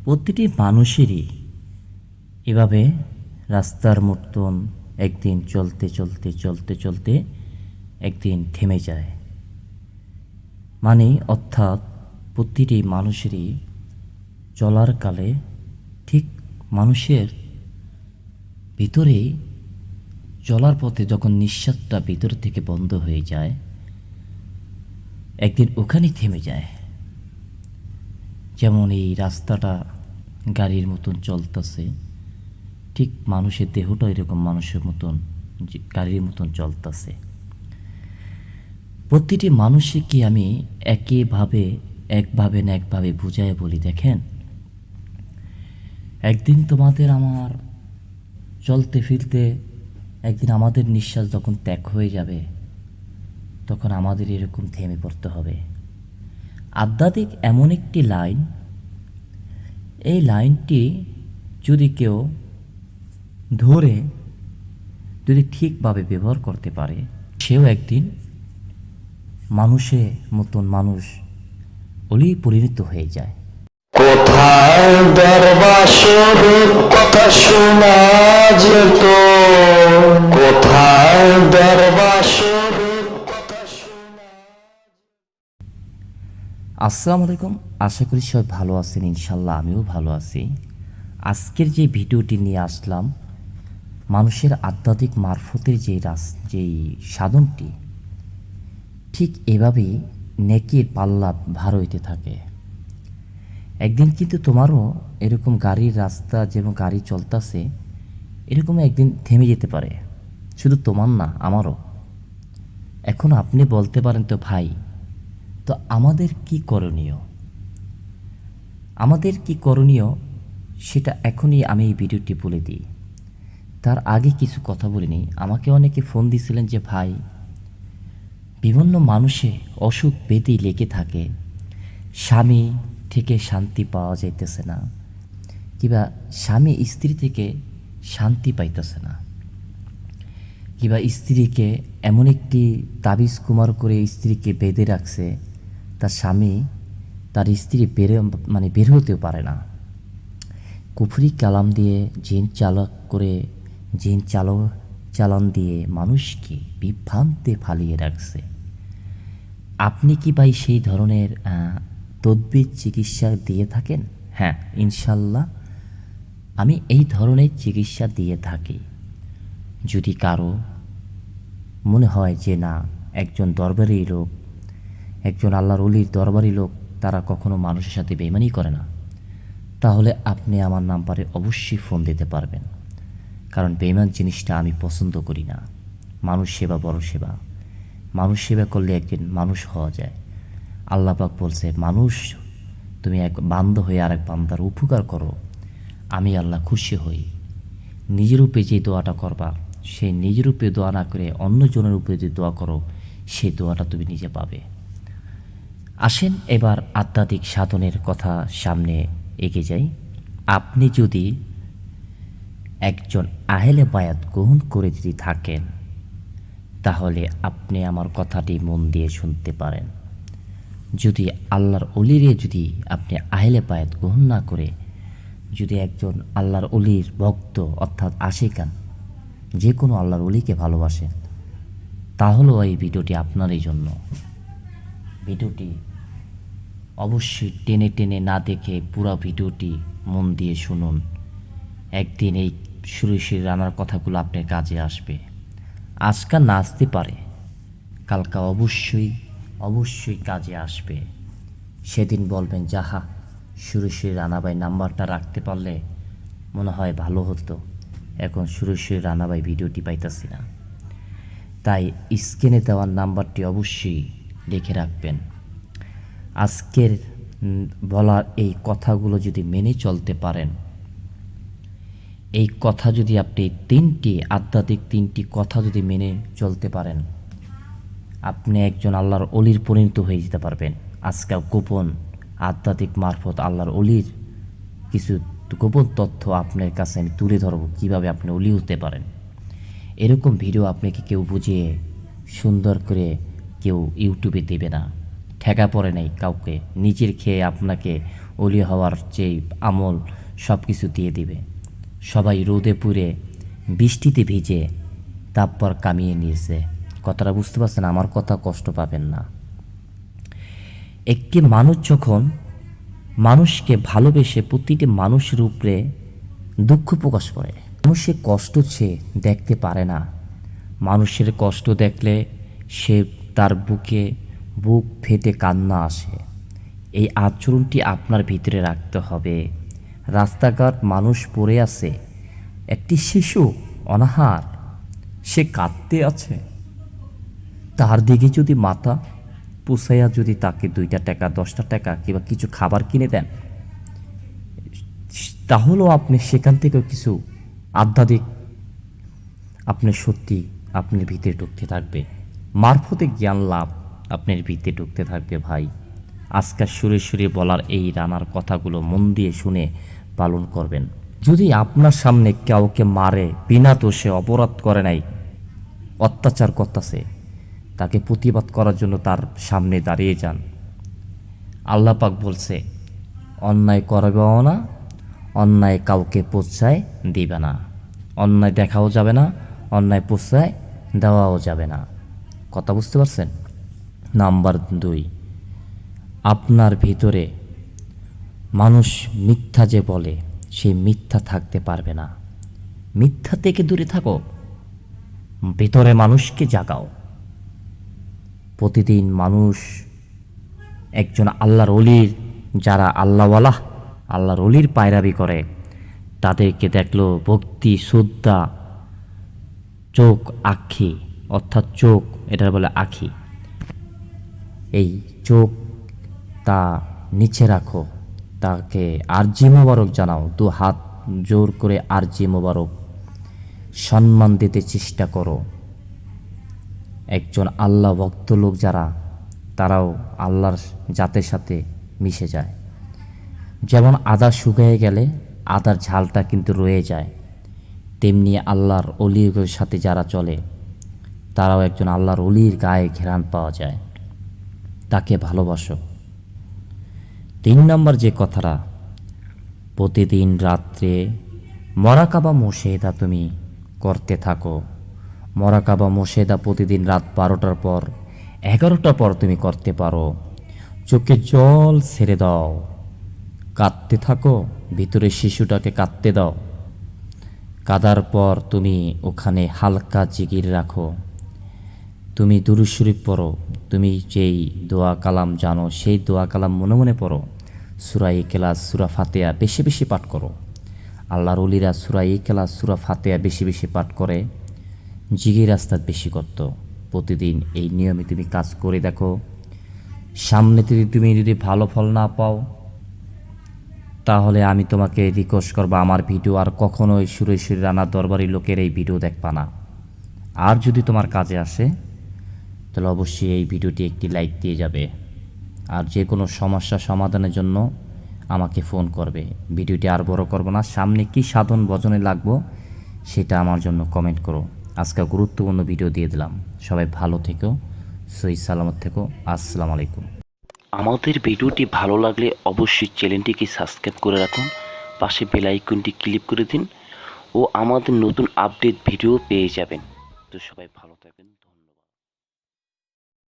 প্রতিটি মানুষেরই এভাবে রাস্তার মতন একদিন চলতে চলতে চলতে চলতে একদিন থেমে যায়। অর্থাৎ প্রতিটি মানুষেরই চলার কালে ঠিক মানুষের ভিতরে চলার পথে যখন নিঃশ্বাসটা ভিতর থেকে বন্ধ হয়ে যায়, একদিন ওখানেই থেমে যায়। যেমন এই রাস্তাটা গাড়ির মতন চলতেছে, ঠিক মানুষের দেহটা এরকম মানুষের মতন গাড়ির মতন চলতেছে। প্রতিটি মানুষকে আমি একভাবে না একভাবে বুঝায় বলি, দেখেন, একদিন তোমাদের আমার চলতে ফিরতে একদিন আমাদের নিঃশ্বাস যখন ত্যাগ হয়ে যাবে, তখন আমাদের এরকম থেমে পড়তে হবে। আধ্যাত্মিক এমন একটি লাইন, এই লাইনটি যদি কেউ ধরে যদি ঠিকভাবে ব্যবহার করতে পারে, সেও একদিন মানুষের মতন মানুষ বলেই পরিণত হয়ে যায়। কোথায় দরবাসরের কথা শোনা যেত, কোথায় দরবাসরের কথা শোনা। আসসালামু আলাইকুম, আশা করি সবাই ভালো আছেন। ইনশাল্লাহ আমিও ভালো আছি। আজকের যে ভিডিওটি নিয়ে আসলাম, মানুষের আধ্যাত্মিক মারফতের যেই সাধনটি, ঠিক এভাবেই নেকির পাল্লা ভার হইতে থাকে। একদিন কিন্তু তোমারও এরকম গাড়ির রাস্তা যেমন গাড়ি চলতেছে, এরকম একদিন থেমে যেতে পারে। শুধু তোমার না, আমারও। এখন আপনি বলতে পারেন, তো ভাই, তো আমাদের কি করণীয়? আমাদের কি করণীয় সেটা এখনই আমি এই ভিডিওটি বলে দিই। তার আগে কিছু কথা বলে নিই। আমাকে অনেকে ফোন দিয়েছিলেন যে ভাই, বিভিন্ন মানুষে অসুখ ব্যাধি লেগে থাকে, স্বামী থেকে শান্তি পাওয়া যাইতেছে না, কিংবা স্বামী স্ত্রী থেকে শান্তি পাইতেছে না, কিংবা স্ত্রীকে এমন একটি তাবিজ কুমার করে স্ত্রীকে বেঁধে রাখছে, তার স্বামী তার স্ত্রী বের হতেও পারে না। কুফরি কালাম দিয়ে জিন চালান দিয়ে মানুষকে বিভ্রান্তে ফালিয়ে রাখছে। আপনি কি ভাই সেই ধরনের তদ্বির চিকিৎসা দিয়ে থাকেন? হ্যাঁ, ইনশাল্লাহ আমি এই ধরনের চিকিৎসা দিয়ে থাকি। যদি কারো মনে হয় যে না, একজন দরবারি লোক, একজন আল্লাহর ওলির দরবারি লোক, তারা কখনো মানুষের সাথে বেইমানি করে না, তাহলে আপনি আমার নাম্বারে অবশ্যই ফোন দিতে পারবেন। কারণ বেইমান জিনিসটা আমি পছন্দ করি না। মানুষ সেবা বড় সেবা। মানুষ সেবা করলে একদিন মানুষ হওয়া যায়। আল্লাহ পাক বলছে, মানুষ তুমি এক বান্দা হয়ে আরেক বান্দার উপকার করো, আমি আল্লাহ খুশি হই। নিজের উপরে যে দোয়াটা করবা, সেই নিজের উপরে দোয়া না করে অন্যজনের উপরে যে দোয়া করো, সেই দোয়াটা তুমি নিজে পাবে। আসেন এবার আধ্যাত্মিক সাধনের কথা সামনে এগিয়ে যাই। আপনি যদি একজন আহলে বায়াত গ্রহণ করে যদি থাকেন, তাহলে আপনি আমার কথাটি মন দিয়ে শুনতে পারেন। যদি আল্লাহর অলিরে যদি আপনি আহলে বায়াত গ্রহণ না করে যদি একজন আল্লাহর অলির ভক্ত অর্থাৎ আশিকান, যে কোনো আল্লাহর অলিকে ভালোবাসেন, তাহলেও এই ভিডিওটি আপনারই জন্য। ভিডিওটি অবশ্যই টেনে টেনে না দেখে পুরো ভিডিওটি মন দিয়ে শুনুন। একদিন এই সুরেশের রানার কথাগুলো আপনার কাজে আসবে। আজকাল না আসতে পারে, কালকা অবশ্যই কাজে আসবে। সেদিন বলবেন, যাহা, সুরেশের রানাবাই নাম্বারটা রাখতে পারলে মনে হয় ভালো হতো। এখন সুরেশের রানাবাই ভিডিওটি পাইতাছি না। তাই স্ক্রিনে দেওয়ার নাম্বারটি অবশ্যই লিখে রাখবেন। আজকের বলার এই কথাগুলো যদি মেনে চলতে পারেন, এই কথা যদি আপনি আধ্যাত্মিক তিনটি কথা যদি মেনে চলতে পারেন, আপনি একজন আল্লাহর অলির পরিণত হয়ে যেতে পারবেন। আজকে গোপন আধ্যাত্মিক মারফত আল্লাহর অলির কিছু গোপন তথ্য আপনার কাছে আমি তুলে ধরব, কীভাবে আপনি অলি হতে পারেন। এরকম ভিডিও আপনাকে কেউ বুঝিয়ে সুন্দর করে কেউ ইউটিউবে দেবে না। ঠেকা পড়ে নেই কাউকে। নিজের খেয়ে আপনাকে ওলি হওয়ার যে আমল সব কিছু দিয়ে দিবে। সবাই রোদে পুড়ে বৃষ্টিতে ভিজে তারপর কামিয়ে নিয়েছে। কথাটা বুঝতে পারছেন? আমার কথা কষ্ট পাবেন না। একটি মানুষ যখন মানুষকে ভালোবেসে প্রতিটি মানুষের উপরে দুঃখ প্রকাশ করে, মানুষের কষ্ট সে দেখতে পারে না। মানুষের কষ্ট দেখলে সে তার বুক ফেটে কান্না আসে। এই আচরণটি আপনার ভিতরে রাখতে হবে। রাস্তাঘাট মানুষ পড়ে আছে, একটি শিশু অনাহার, সে কাঁদতে আছে, তার দিকে যদি মাথা পুষাইয়া যদি তাকে 2টা টাকা 10টা টাকা কিংবা কিছু খাবার কিনে দেন, তাহলেও আপনি সেখান থেকেও কিছু আধ্যাত্মিক আপনার সত্যি আপনার ভিতরে ঢুকতে থাকবে, মারফতে জ্ঞান লাভ আপনার ভিতরে ঢুকতে থাকবে। ভাই, আজকাল সুরে সুরে বলার এই রানার কথাগুলো মন দিয়ে শুনে পালন করবেন। যদি আপনার সামনে কাউকে মারে, বিনা দোষে অপরাধ করে নাই, অত্যাচার করতেছে, তাকে প্রতিবাদ করার জন্য তার সামনে দাঁড়িয়ে যান। আল্লাহ পাক বলছে, অন্যায় করবেও না, অন্যায় কাউকে প্রশ্রয় দিবে না, অন্যায় দেখাও যাবে না, অন্যায় প্রশ্রয় দেওয়াও যাবে না। কথা বুঝতে পারছেন? নাম্বার 2, আপনার ভিতরে মানুষ মিথ্যা যে বলে, সেই মিথ্যা থাকতে পারবে না। মিথ্যা থেকে দূরে থাকো, ভিতরে মানুষকে জাগাও। প্রতিদিন মানুষ একজন আল্লাহর অলির, যারা আল্লাহওয়ালা আল্লাহর অলির পায়রাবি করে, তাদেরকে দেখলো ভক্তি শ্রদ্ধা, চোখ আখি, অর্থাৎ চোখ এটা বলে আখি, এই চোখ তা নিচে রাখো, তাকে আরজি মোবারক জানাও, 2 হাত জোর করে আরজি মোবারক সম্মান দিতে চেষ্টা করো। একজন আল্লাহ ভক্ত লোক যারা, তারাও আল্লাহর জাতের সাথে মিশে যায়। যেমন আদা শুকিয়ে গেলে আদার ঝালটা কিন্তু রয়ে যায়, তেমনি আল্লাহর অলির সাথে যারা চলে, তারাও একজন আল্লাহর অলির গায়ে ঘেরান পাওয়া যায়। তাকে ভালোবাসো। 3 নম্বর যে কথাটা, প্রতিদিন রাত্রে মরাকাবা মুশাহিদা তুমি করতে থাকো। মরাকাবা মুশাহিদা প্রতিদিন রাত 12টার পর 11টার পর তুমি করতে পারো। চোখে জল ছেড়ে দাও, কাঁদতে থাকো, ভিতরে শিশুটাকে কাঁদতে দাও। কাঁদার পর তুমি ওখানে হালকা জিকির রাখো, তুমি দুরূদ শরীফ পড়ো, তুমি যেই দোয়া কালাম জানো সেই দোয়া কালাম মনে মনে পড়ো। সূরা ইখলাস, সূরা ফাতিহা বেশি বেশি পাঠ করো। আল্লাহর ওলিরা সূরা ইখলাস, সূরা ফাতিহা বেশি বেশি পাঠ করে, জিকির আস্তাদ বেশি করত। প্রতিদিন এই নিয়মে তুমি কাজ করে দেখো। সামনে তুমি যদি ভালো ফল না পাও, তাহলে আমি তোমাকে রিকোয়েস্ট করবো, আমার ভিডিও আর কখনোই সুরেশ্বরী রানার দরবারি লোকের এই ভিডিও দেখবা না। আর যদি তোমার কাজে আসে, তাহলে অবশ্যই এই ভিডিওটি একটি লাইক দিয়ে যাবে। আর যে কোনো সমস্যা সমাধানের জন্য আমাকে ফোন করবে। ভিডিওটি আর বড় করব না, সামনে কি সাধন ভজনে লাগবো সেটা আমার জন্য কমেন্ট করো। আজকে গুরুত্বপূর্ণ ভিডিও দিয়ে দিলাম। সবাই ভালো থেকো, সহি সালামত থেকো। আসসালামু আলাইকুম। আমাদের ভিডিওটি ভালো লাগলে অবশ্যই চ্যানেলটিকে সাবস্ক্রাইব করে রাখুন, পাশে বেল আইকনটি ক্লিক করে দিন ও আমাদের নতুন আপডেট ভিডিও পেয়ে যাবেন। তো সবাই ভালো থাকবেন।